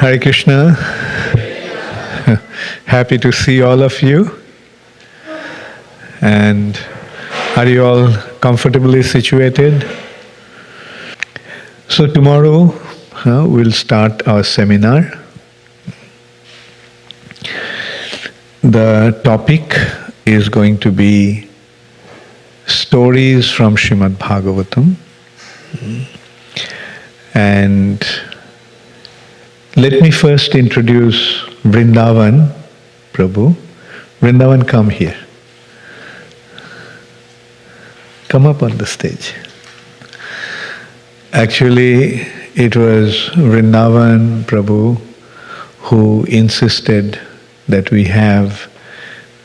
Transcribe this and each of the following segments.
Hare Krishna. Happy to see all of you. And are you all comfortably situated? So tomorrow we'll start our seminar. The topic is going to be stories from Srimad Bhagavatam. And let me first introduce Vrindavan Prabhu. Vrindavan, come here. Come up on the stage. Actually, it was Vrindavan Prabhu who insisted that we have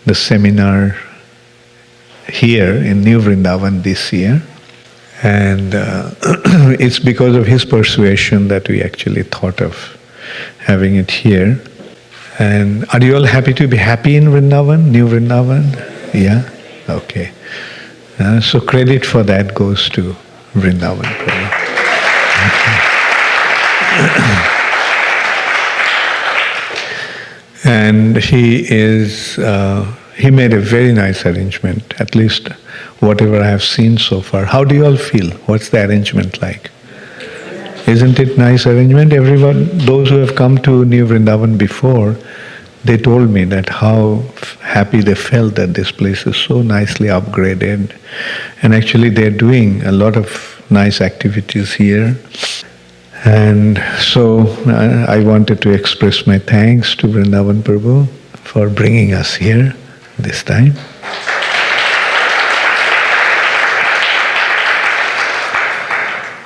the seminar here in New Vrindavan this year. And it's because of his persuasion that we actually thought of having it here. And are you all happy to be happy in Vrindavan, New Vrindavan? Yeah? Okay. So credit for that goes to Vrindavan Prabhu. And he made a very nice arrangement, at least whatever I have seen so far. How do you all feel? What's the arrangement like? Isn't it nice arrangement? Everyone, those who have come to New Vrindavan before, they told me that how happy they felt that this place is so nicely upgraded. And actually they're doing a lot of nice activities here. And so I wanted to express my thanks to Vrindavan Prabhu for bringing us here this time.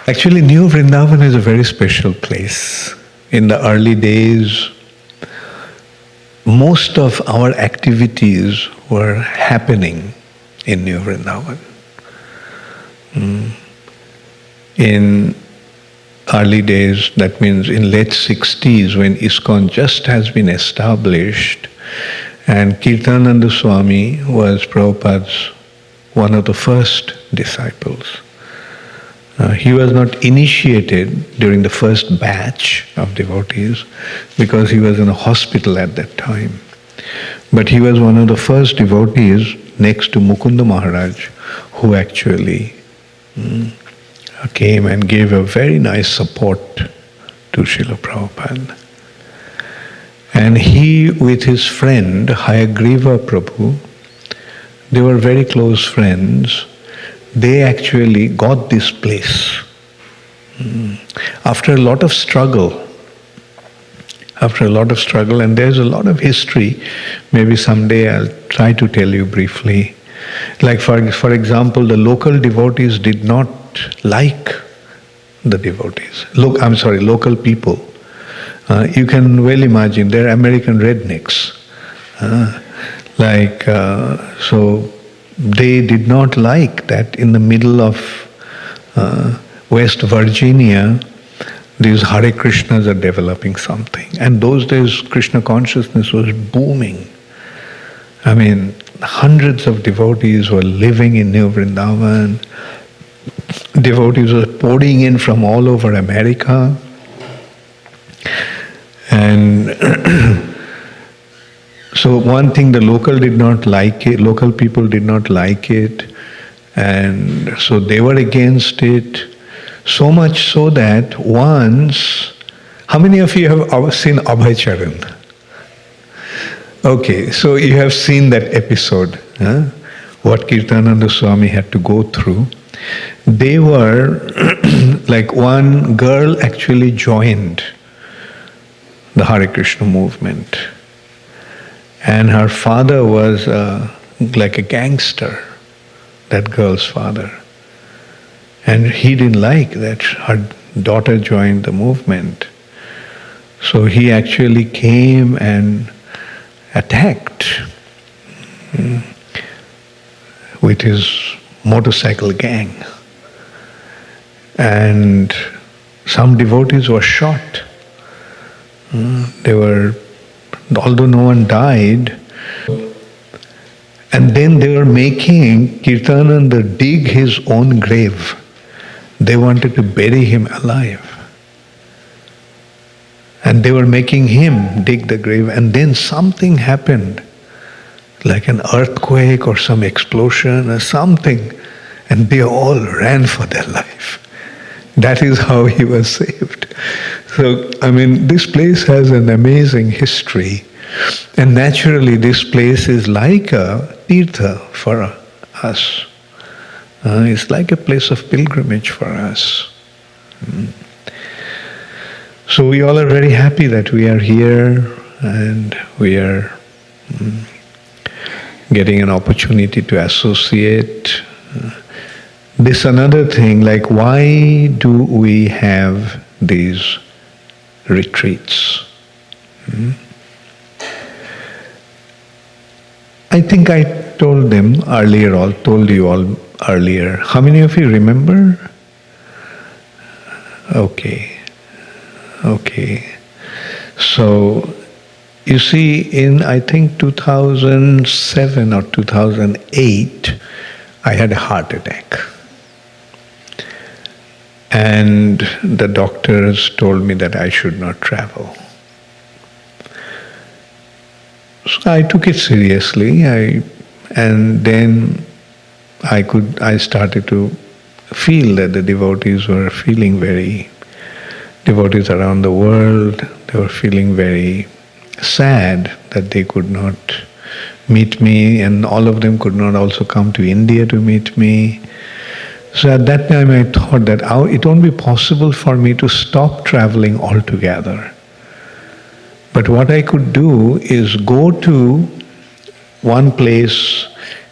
Actually, New Vrindavan is a very special place. In the early days, most of our activities were happening in New Vrindavan. In early days, that means in late 60s, when ISKCON just has been established, and Kirtananda Swami was Prabhupada's one of the first disciples. He was not initiated during the first batch of devotees because he was in a hospital at that time. But he was one of the first devotees next to Mukunda Maharaj who actually came and gave a very nice support to Srila Prabhupada. And he, with his friend Hayagriva Prabhu, they were very close friends. They actually got this place after a lot of struggle. And there's a lot of history. Maybe someday I'll try to tell you briefly. Like for example, the local devotees did not like the devotees. Local people. You can well imagine, they're American rednecks. So they did not like that in the middle of West Virginia, these Hare Krishnas are developing something. And those days, Krishna consciousness was booming. I mean, hundreds of devotees were living in New Vrindavan. Devotees were pouring in from all over America. And so one thing, the local people did not like it, and so they were against it, so much so that once, how many of you have seen Abhay Charan? Okay, so you have seen that episode, what Kirtananda Swami had to go through. They were, like one girl actually joined the Hare Krishna movement. And her father was like a gangster, that girl's father. And he didn't like that her daughter joined the movement. So he actually came and attacked with his motorcycle gang. And some devotees were shot. Although no one died, and then they were making Kirtananda dig his own grave. They wanted to bury him alive. And they were making him dig the grave, and then something happened, like an earthquake or some explosion or something, and they all ran for their life. That is how he was saved. So, this place has an amazing history, and naturally this place is like a tirtha for us. It's like a place of pilgrimage for us. So we all are very happy that we are here, and we are getting an opportunity to associate. This another thing, like why do we have these retreats? I think I told you all earlier. How many of you remember? Okay. So, you see, in I think 2007 or 2008, I had a heart attack. And the doctors told me that I should not travel. So I took it seriously, and then I started to feel that the devotees around the world, they were feeling very sad that they could not meet me, and all of them could not also come to India to meet me. So at that time I thought that it won't be possible for me to stop traveling altogether. But what I could do is go to one place,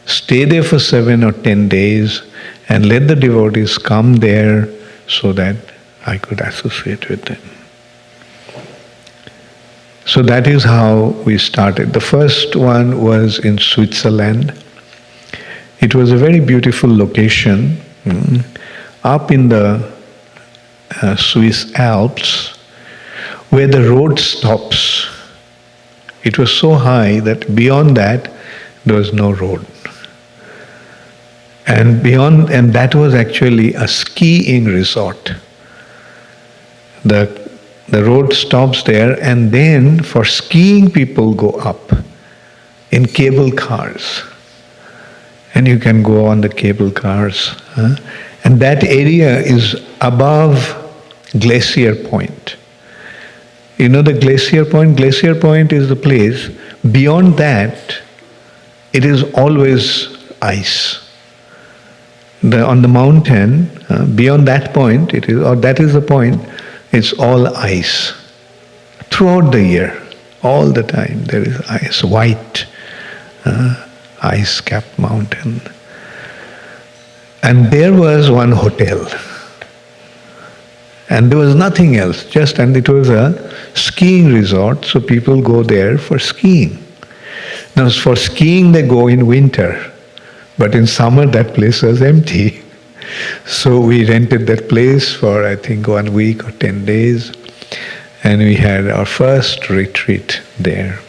stay there for 7 or 10 days, and let the devotees come there so that I could associate with them. So that is how we started. The first one was in Switzerland. It was a very beautiful location, up in the Swiss Alps, where the road stops. It was so high that beyond that there was no road. And that was actually a skiing resort. The road stops there, and then for skiing people go up in cable cars. And you can go on the cable cars. And that area is above Glacier Point. You know the Glacier Point? Glacier Point is the place. Beyond that, it is always ice. On the mountain, beyond that point, that is the point, it's all ice. Throughout the year, all the time, there is ice, white, ice-capped mountain. And there was one hotel. And there was nothing else, and it was a skiing resort, so people go there for skiing. Now, for skiing, they go in winter, but in summer, that place was empty. So we rented that place for, I think, 1 week or 10 days, and we had our first retreat there.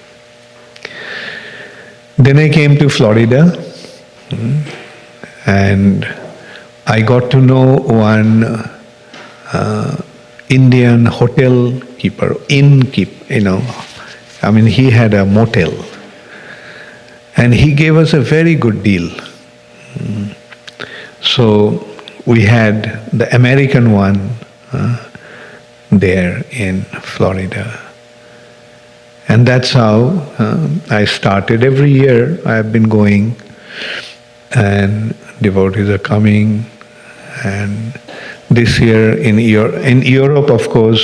Then I came to Florida, and I got to know one Indian hotel keeper, he had a motel. And he gave us a very good deal. So we had the American one there in Florida. And that's how I started. Every year I have been going, and devotees are coming. And this year in Europe, of course,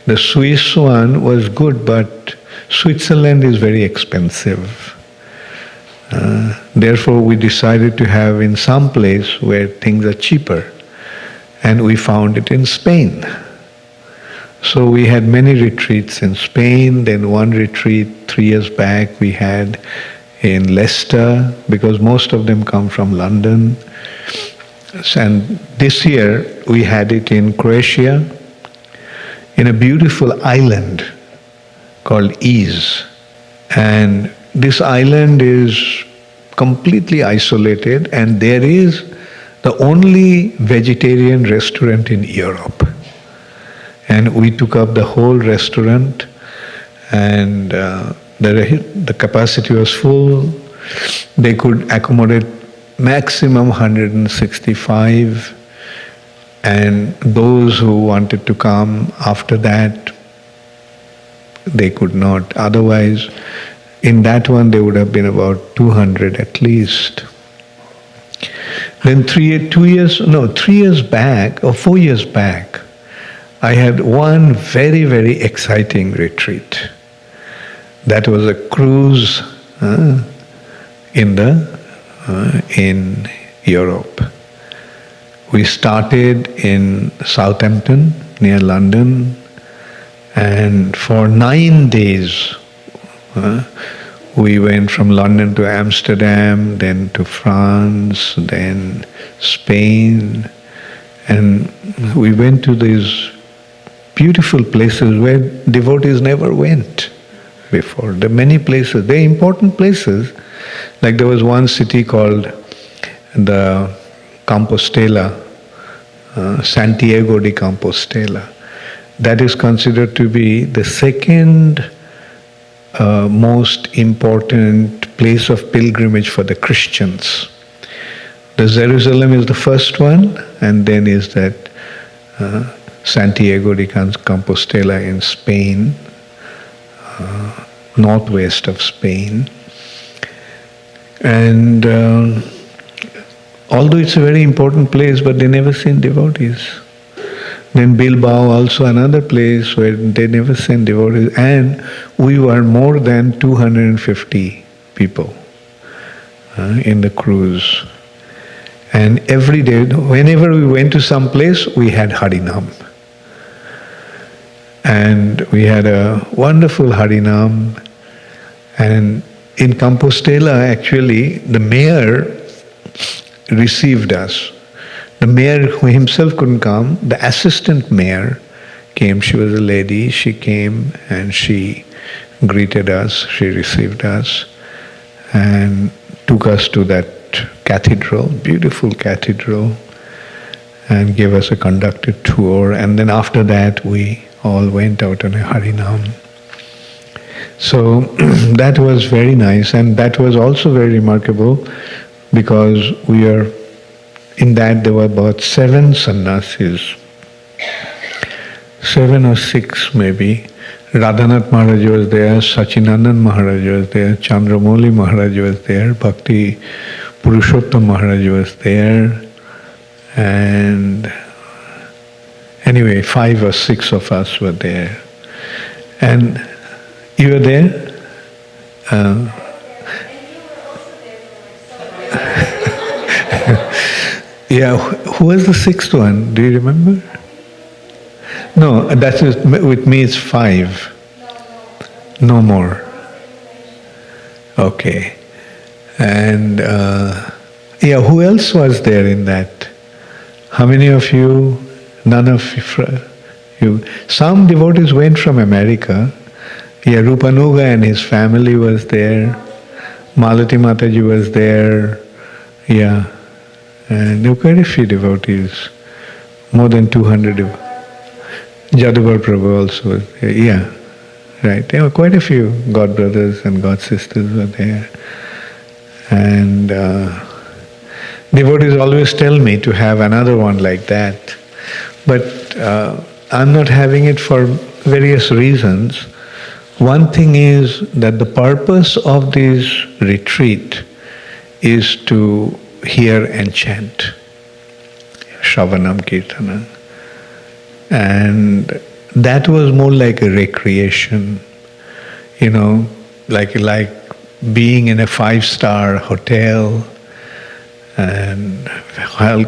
the Swiss one was good, but Switzerland is very expensive. Therefore, we decided to have in some place where things are cheaper, and we found it in Spain. So we had many retreats in Spain. Then one retreat 3 years back we had in Leicester, because most of them come from London. And this year we had it in Croatia, in a beautiful island called Is. And this island is completely isolated, and there is the only vegetarian restaurant in Europe. And we took up the whole restaurant, and the capacity was full. They could accommodate maximum 165, and those who wanted to come after that, they could not. Otherwise, in that one there would have been about 200 at least. Then 3 years back, or 4 years back, I had one very, very exciting retreat. That was a cruise in Europe. We started in Southampton, near London, and for 9 days we went from London to Amsterdam, then to France, then Spain, and we went to these beautiful places where devotees never went before. There are many places, they're important places. Like there was one city called the Compostela, Santiago de Compostela. That is considered to be the second most important place of pilgrimage for the Christians. The Jerusalem is the first one, and then is that Santiago de Compostela in Spain, northwest of Spain. And although it's a very important place, but they never send devotees. Then Bilbao, also another place where they never send devotees. And we were more than 250 people in the cruise. And every day, whenever we went to some place, we had Harinam. And we had a wonderful Harinam. And in Compostela, actually, the mayor received us. The mayor who himself couldn't come, the assistant mayor came. She was a lady. She came and she greeted us. She received us and took us to that cathedral, beautiful cathedral, and gave us a conducted tour. And then after that, we all went out on a Harinam. So that was very nice, and that was also very remarkable because we are in that there were about 7 sannyasis, 7 or 6 maybe. Radhanath Maharaj was there, Sachinandan Maharaj was there, Chandramouli Maharaj was there, Bhakti Purushottam Maharaj was there, and anyway, 5 or 6 of us were there. And you were there? Yeah, who was the 6th one? Do you remember? No, that is, with me it's 5. No more. Okay. And yeah, who else was there in that? How many of you? None of you. Some devotees went from America. Yeah, Rupanuga and his family was there. Malati Mataji was there. Yeah. And there were quite a few devotees. More than 200 Jadubar Prabhu also was there. Yeah. Right. There were quite a few God brothers and God sisters were there. And devotees always tell me to have another one like that. But I'm not having it for various reasons. One thing is that the purpose of this retreat is to hear and chant Shravanam Kirtanam. And that was more like a recreation, like being in a 5-star hotel and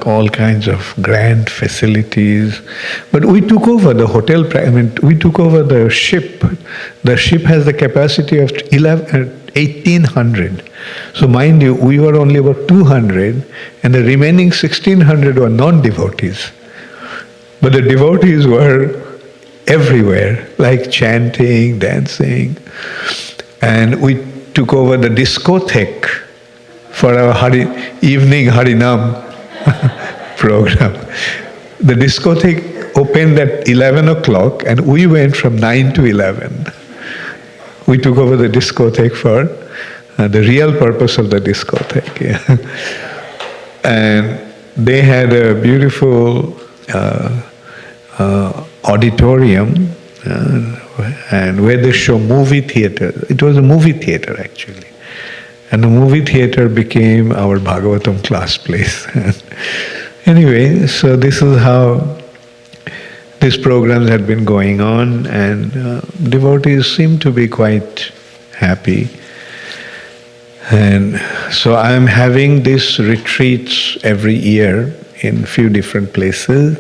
all kinds of grand facilities. But we took over the hotel, we took over the ship. The ship has the capacity of 1,800. So mind you, we were only about 200, and the remaining 1,600 were non-devotees. But the devotees were everywhere, like chanting, dancing. And we took over the discotheque for our evening Harinam program. The discotheque opened at 11 o'clock and we went from 9 to 11. We took over the discotheque for the real purpose of the discotheque. Yeah. And they had a beautiful auditorium and where they show movie theater. It was a movie theater actually. And the movie theater became our Bhagavatam class place. Anyway, so this is how these programs had been going on, and devotees seem to be quite happy. And so I am having these retreats every year in few different places.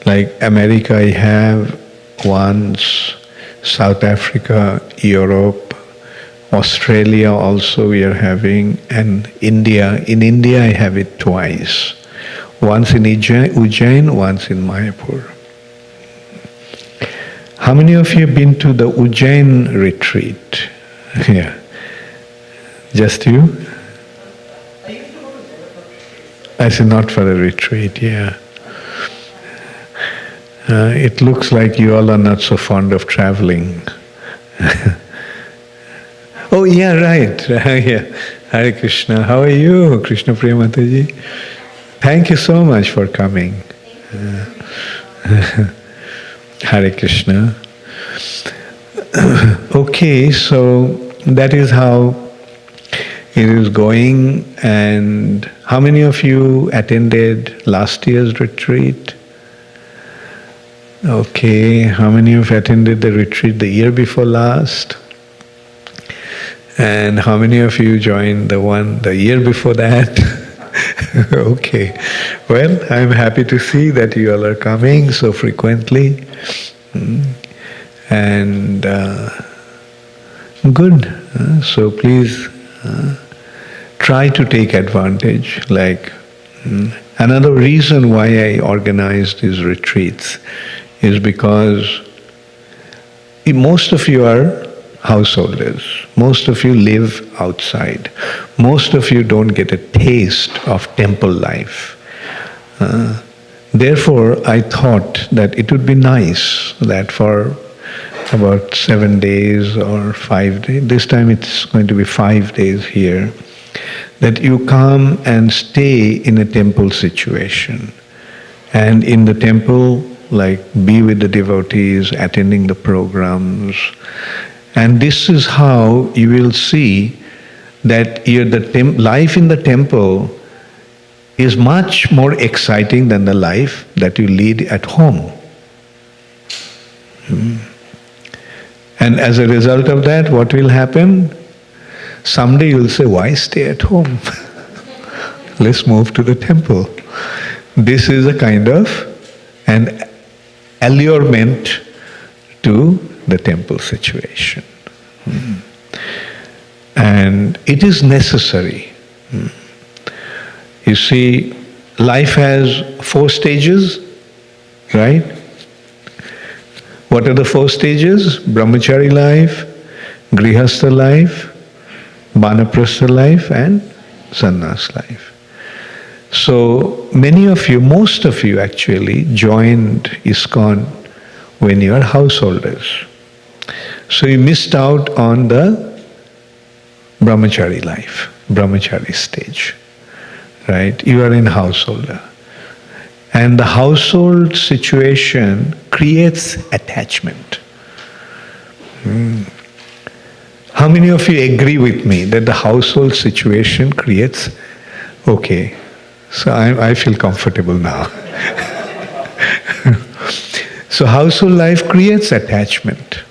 Like America I have once, South Africa, Europe, Australia also we are having, and India. In India I have it twice. Once in Ujjain, once in Mayapur. How many of you have been to the Ujjain retreat? Yeah. Just you? I said not for a retreat, yeah. It looks like you all are not so fond of traveling. Oh yeah, right. Yeah. Hare Krishna. How are you, Krishna Priya Mataji? Thank you so much for coming. Hare Krishna. Okay, so that is how it is going. And how many of you attended last year's retreat? Okay, how many of you attended the retreat the year before last? And how many of you joined the one the year before that? Okay. Well, I'm happy to see that you all are coming so frequently. And good. So please try to take advantage. Like another reason why I organized these retreats is because most of you are householders. Most of you live outside. Most of you don't get a taste of temple life. Therefore, I thought that it would be nice that for about 7 days or 5 days, this time it's going to be 5 days here, that you come and stay in a temple situation. And in the temple, like be with the devotees, attending the programs. And this is how you will see that life in the temple is much more exciting than the life that you lead at home. And as a result of that, what will happen? Someday you'll say, why stay at home? Let's move to the temple. This is a kind of an allurement to the temple situation. And it is necessary. You see, life has 4 stages, right? What are the 4 stages? Brahmachari life, Grihastha life, Banaprastha life, and Sannyas life. So many of you, most of you actually, joined ISKCON when you are householders. So you missed out on the brahmachari life, brahmachari stage, right? You are in householder. And the household situation creates attachment. How many of you agree with me that the household situation creates, okay, so I feel comfortable now. So household life creates attachment.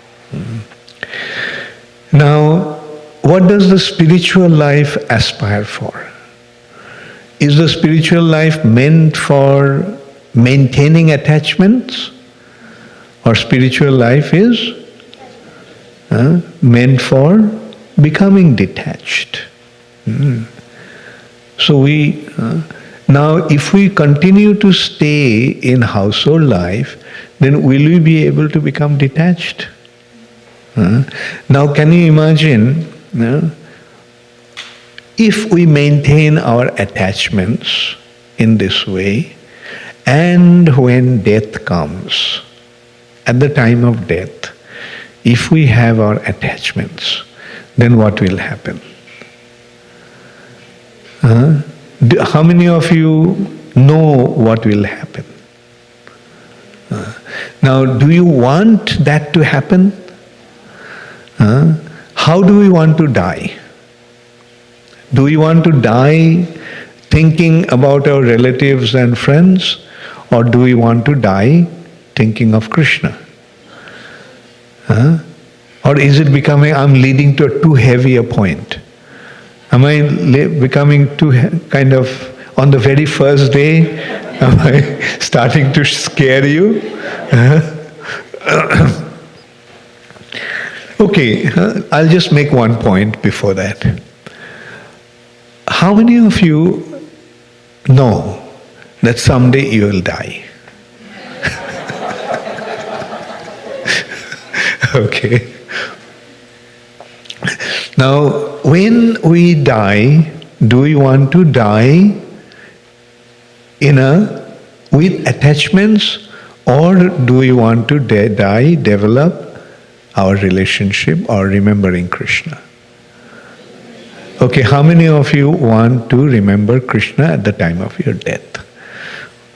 Now, what does the spiritual life aspire for? Is the spiritual life meant for maintaining attachments? Or spiritual life is meant for becoming detached? So now if we continue to stay in household life, then will we be able to become detached? Now can you imagine if we maintain our attachments in this way And when death comes, at the time of death, if we have our attachments, then what will happen? How many of you know what will happen? Now, do you want that to happen? How do we want to die? Do we want to die thinking about our relatives and friends, or do we want to die thinking of Krishna? Or is it becoming, I'm leading to a too heavy a point? Am I becoming too kind of, on the very first day, am I starting to scare you? Okay, I'll just make one point before that. How many of you know that someday you will die? Okay. Now, when we die, do we want to die with attachments, or do we want to die, develop our relationship or remembering Krishna? Okay, how many of you want to remember Krishna at the time of your death?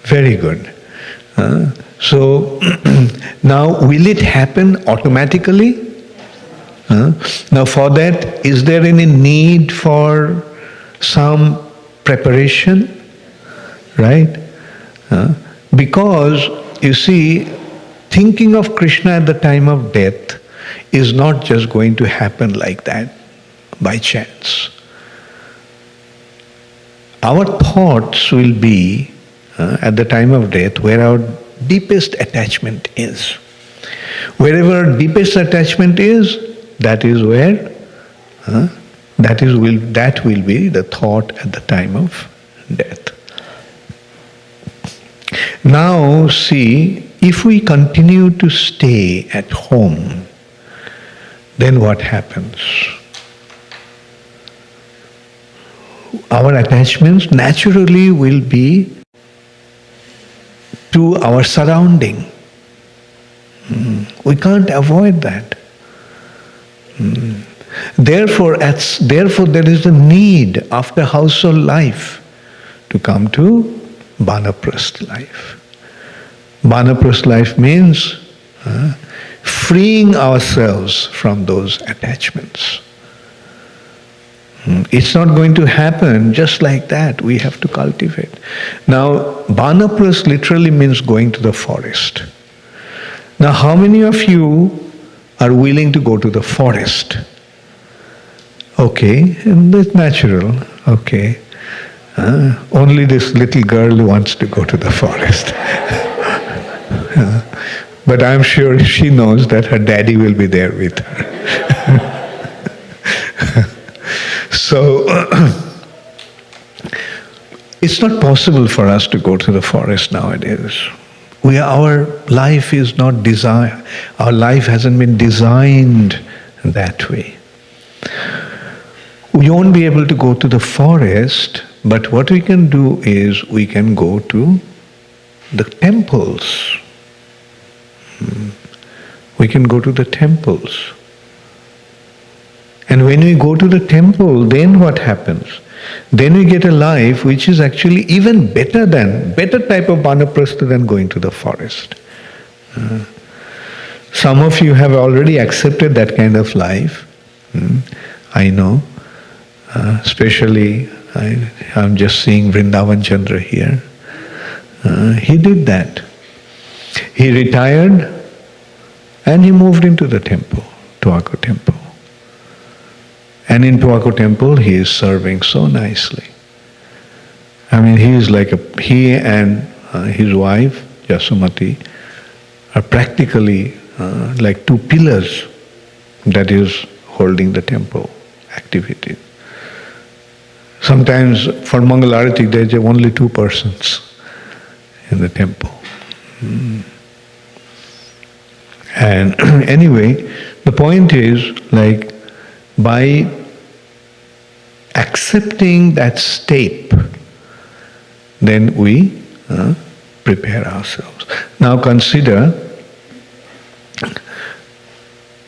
Very good. So, now will it happen automatically? Now for that, is there any need for some preparation? Right? Because, you see, thinking of Krishna at the time of death is not just going to happen like that by chance. Our thoughts will be at the time of death where our deepest attachment is. Wherever our deepest attachment is, that is where that will be the thought at the time of death. Now see, if we continue to stay at home, then what happens? Our attachments naturally will be to our surrounding. We can't avoid that. Therefore, there is a need after household life to come to Banaprastha life. Banaprastha life means freeing ourselves from those attachments. It's not going to happen just like that. We have to cultivate. Now, Banaprastha literally means going to the forest. Now, how many of you are willing to go to the forest? Okay, and that's natural. Okay. Only this little girl wants to go to the forest. But I'm sure she knows that her daddy will be there with her. So, it's not possible for us to go to the forest nowadays. Our life is not designed, our life hasn't been designed that way. We won't be able to go to the forest, but what we can do is we can go to the temples. We can go to the temples. And when we go to the temple, then what happens? Then we get a life which is actually even better type of Banaprastha than going to the forest. Some of you have already accepted that kind of life. I know. Especially, I'm just seeing Vrindavan Chandra here. He did that. He retired and he moved into the temple, Tuaku temple. And in Tuaku temple, he is serving so nicely. I mean, he and his wife, Yasumati, are practically like two pillars that is holding the temple activity. Sometimes for Mangalarati, there are only 2 persons in the temple. And anyway, the point is, like, by accepting that step, then we prepare ourselves. Now consider,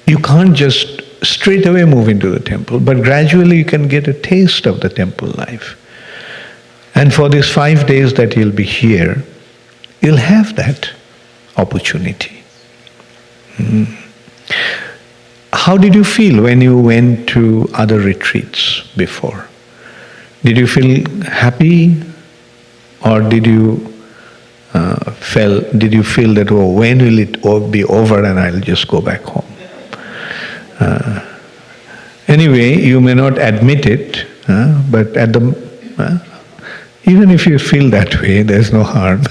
you can't just straight away move into the temple, but gradually you can get a taste of the temple life. And for these 5 days that you'll be here, you'll have that opportunity. How did you feel when you went to other retreats before? Did you feel happy, or did you feel that, oh, when will it be over and I'll just go back home? Anyway, you may not admit it, but even if you feel that way, there's no harm.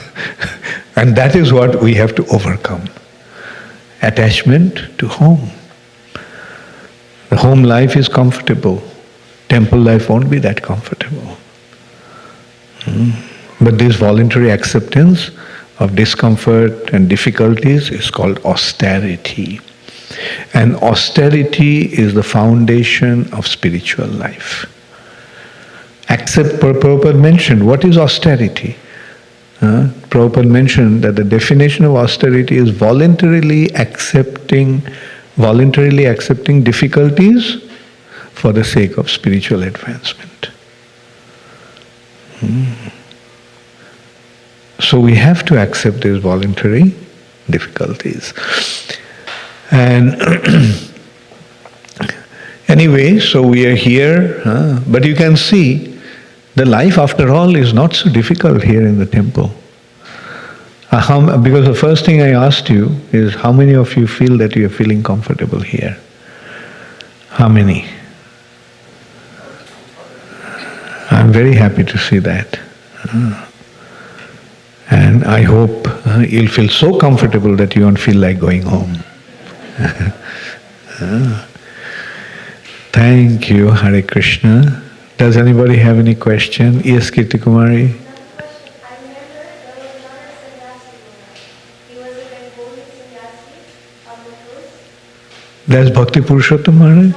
And that is what we have to overcome. Attachment to home. The home life is comfortable. Temple life won't be that comfortable. But this voluntary acceptance of discomfort and difficulties is called austerity. And austerity is the foundation of spiritual life. Prabhupada mentioned, what is austerity? Prabhupada mentioned that the definition of austerity is voluntarily accepting difficulties for the sake of spiritual advancement. So we have to accept these voluntary difficulties. And anyway, so we are here, but you can see the life after all is not so difficult here in the temple. Because the first thing I asked you is, how many of you feel that you are feeling comfortable here? How many? I'm very happy to see that. And I hope you'll feel so comfortable that you won't feel like going home. Thank you, Hare Krishna. Does anybody have any question? Yes, Kirti Kumari. That's Bhakti Purushottam Maharaj?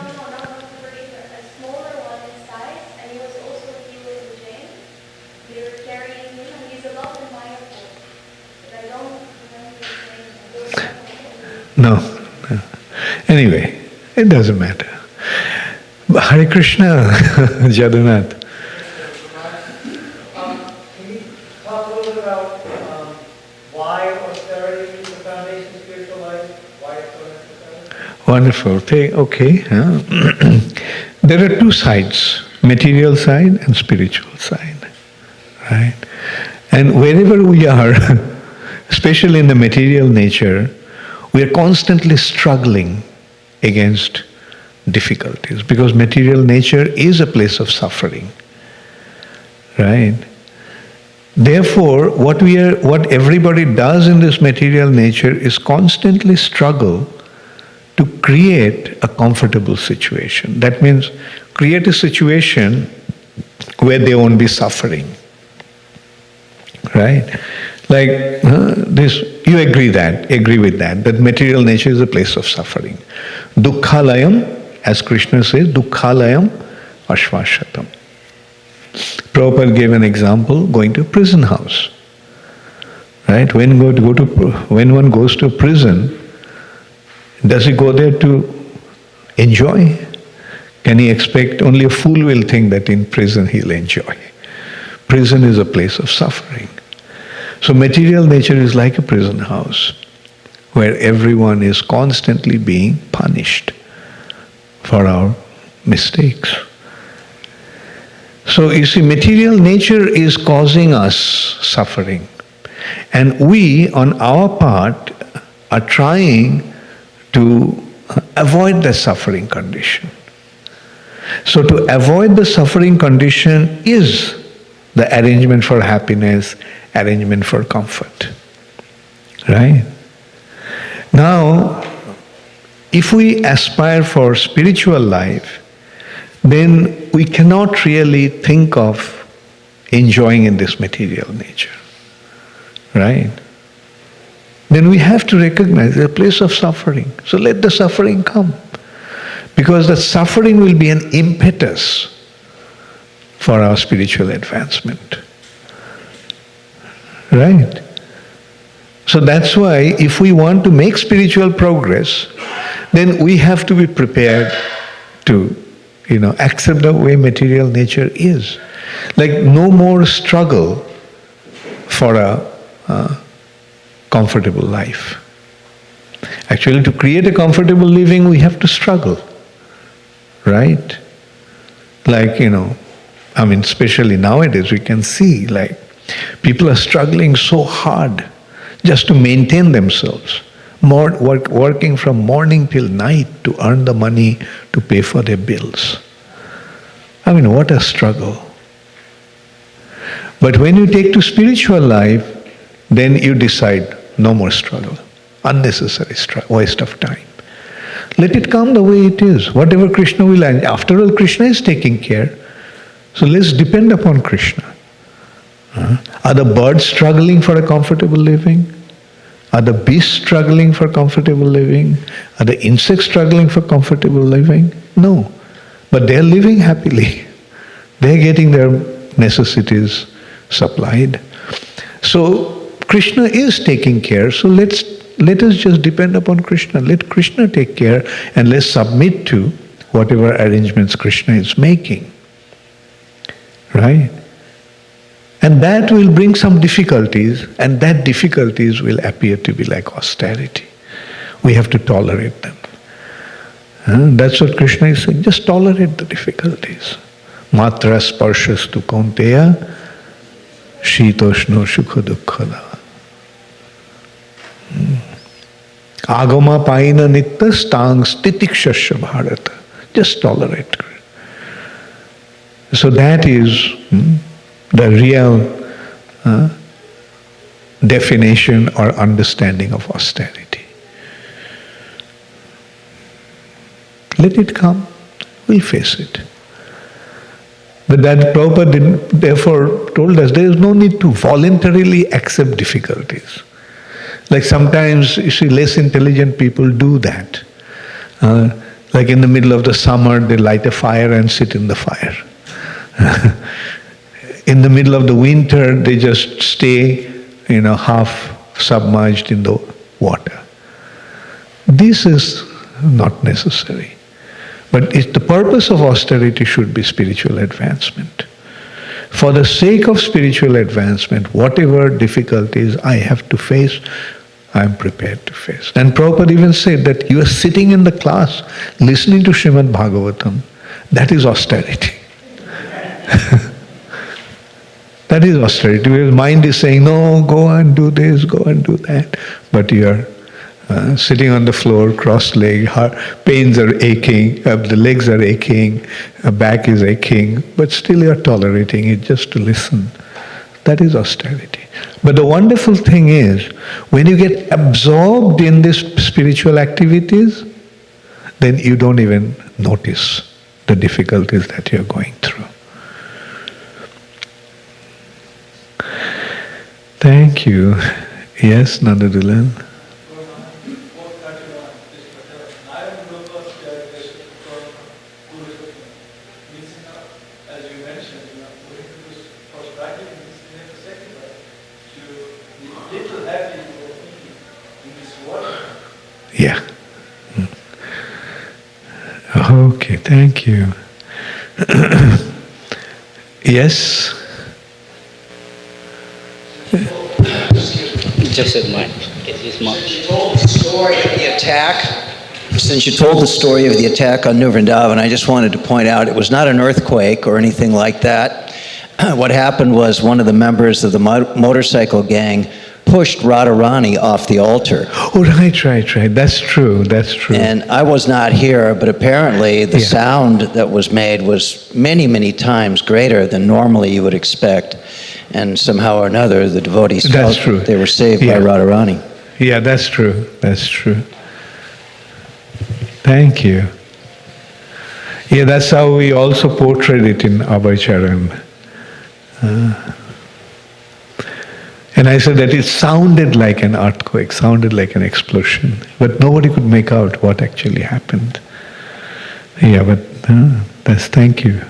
No. Anyway, it doesn't matter. Hare Krishna, Jagannath. Can you talk a little bit about why austerity is the foundation of spiritual life? Why it's so necessary? Wonderful. Okay. There are two sides, material side and spiritual side. Right? And wherever we are, especially in the material nature, we are constantly struggling against difficulties because material nature is a place of suffering. Right? Therefore, what everybody does in this material nature is constantly struggle to create a comfortable situation. That means create a situation where they won't be suffering. Right? Like this, you agree with that material nature is a place of suffering. Dukkhalayam, as Krishna says, Dukkhalayam Ashvashatam. Prabhupada gave an example, going to a prison house. Right? When one goes to a prison, does he go there to enjoy? Can he expect? Only a fool will think that in prison he'll enjoy. Prison is a place of suffering. So material nature is like a prison house where everyone is constantly being punished for our mistakes. So you see, material nature is causing us suffering. And we, on our part, are trying to avoid the suffering condition. So to avoid the suffering condition is the arrangement for happiness, arrangement for comfort. Right? Now, if we aspire for spiritual life, then we cannot really think of enjoying in this material nature. Right? Then we have to recognize the place of suffering. So let the suffering come. Because the suffering will be an impetus for our spiritual advancement. Right? So that's why if we want to make spiritual progress, then we have to be prepared to, accept the way material nature is. Like no more struggle for a comfortable life. Actually, to create a comfortable living, we have to struggle, right? Like, especially nowadays, we can see like people are struggling so hard just to maintain themselves, working from morning till night to earn the money to pay for their bills. What a struggle. But when you take to spiritual life, then you decide no more struggle, unnecessary waste of time. Let it come the way it is, whatever Krishna will. And after all, Krishna is taking care. So let's depend upon Krishna. Are the birds struggling for a comfortable living? Are the beasts struggling for comfortable living? Are the insects struggling for comfortable living? No. But they're living happily. They're getting their necessities supplied. So Krishna is taking care. So let us just depend upon Krishna. Let Krishna take care and let's submit to whatever arrangements Krishna is making. Right? And that will bring some difficulties, and that difficulties will appear to be like austerity. We have to tolerate them. That's what Krishna is saying. Just tolerate the difficulties. Matra sparshas tu kaunteya shitoshno sukha dukkhada. Agama paina nitta stang stitikshasya bharata. Just tolerate. So that is the real definition or understanding of austerity. Let it come, we'll face it. But that Prabhupada therefore told us there is no need to voluntarily accept difficulties. Like sometimes, you see, less intelligent people do that. Like in the middle of the summer, they light a fire and sit in the fire. In the middle of the winter, they just stay, half submerged in the water. This is not necessary. But the purpose of austerity should be spiritual advancement. For the sake of spiritual advancement, whatever difficulties I have to face, I am prepared to face. And Prabhupada even said that you are sitting in the class, listening to Srimad Bhagavatam. That is austerity. That is austerity. Your mind is saying, no, go and do this, go and do that. But you are sitting on the floor, cross-legged, pains are aching, the legs are aching, back is aching, but still you are tolerating it just to listen. That is austerity. But the wonderful thing is, when you get absorbed in these spiritual activities, then you don't even notice the difficulties that you're going through. Thank you. Yes, Nandadulan. Yeah. Okay, thank you. Yes? Just at mine. Get his mic. Since you told the story of the attack on New Vrindavan, I just wanted to point out it was not an earthquake or anything like that. What happened was one of the members of the motorcycle gang pushed Radharani off the altar. Oh, right. That's true. And I was not here, but apparently the sound that was made was many, many times greater than normally you would expect. And somehow or another, the devotees felt they were saved by Radharani. Yeah, that's true. Thank you. Yeah, that's how we also portrayed it in Abhaycharan. And I said that it sounded like an earthquake, sounded like an explosion, but nobody could make out what actually happened. Yeah, but thank you.